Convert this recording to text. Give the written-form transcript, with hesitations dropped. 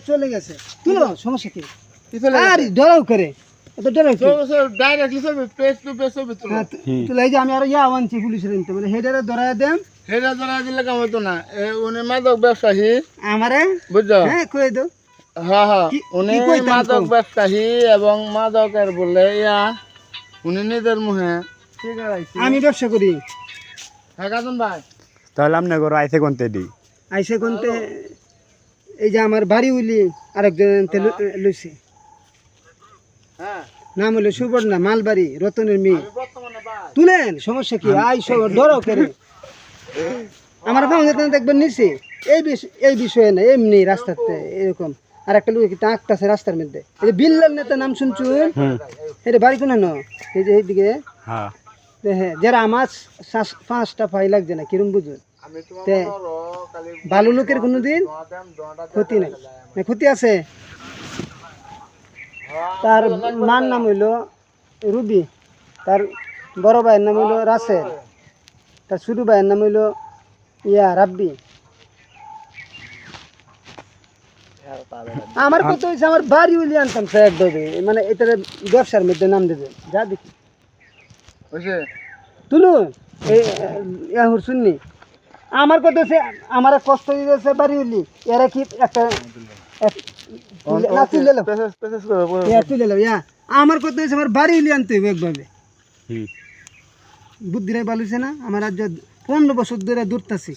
চলে গেছে তুলো সমস্যা কি আরে ডরাও করে এত ডরাও কি ডাইরেক্টলি সব পেজ টু পেজ সব তুলো তুলো এই যে আমি আর ইয়া আনছি পুলিশের নিতে মানে হেডারে ধরায় দেন হেডা ধরা দিলে কাম হতো না উনি মাদক ব্যবসায়ী আমারে বুঝছো হ্যাঁ কই দাও হ্যাঁ হ্যাঁ কি- উনি কি কইতাম মাদক কও? ব্যবসায়ী এবং মাদকের বলে উনি নিজের মুহে ঠিক আছে আমি ব্যবসা করি হ্যাঁ কাজন ভাই তাহলে আপনি করো আইসে কোনতে দি আইসে কোনতে এই যে আমার বাড়ি উইলি আরেকজন লইছে হ্যাঁ নাম হলো সুবর্ণা মালবাড়ি রতনের মেয়ে আমি বর্তমানে ভাই তুলেন সমস্যা কি আইসো ডরো করে আমার পাউন্ডে দেখবেন নিচে এই বিষয়ে না এমনি রাস্তাতে এরকম আর একটা লোক কিন্তু আঁকতাছে রাস্তার মধ্যে এই যে বিল্লাল নেতা নাম শুনছুন এটা বাড়ি কোন ন এই যে এইদিকে হ্যাঁ হ্যাঁ যারা আমার 5টা ফাই লাগছে না কিরম বুঝুন আমি তে তোমার কালি ভালো লোকের কোনোদিন দোয়াটা ক্ষতি নাই না ক্ষতি আছে তার মার নাম হইল রুবি তার বড় ভাইয়ের নাম হইল রাসেল তার ছোট ভাইয়ের নাম হইল রাব্বি আমার কত হয়েছে আমার বাড়ি উলি আনতাম স্যার দেবে মানে এটার ব্যবসার মধ্যে নাম দেবে যা দেখি বুঝছে তুলু এই ইয়াহুর শুননি আমার কত হচ্ছে আমার কষ্ট দিয়েছে বাড়ি উলি এরা কি একটা না তুলে লো পেসেস করে তুলে লো আমার কত হয়েছে আমার বাড়ি উলি আনতে হবে একভাবে হুম বুদ্ধিরাই ভালো হয়েছে না আমার আজ 15 বছর ধরে দূরতাছি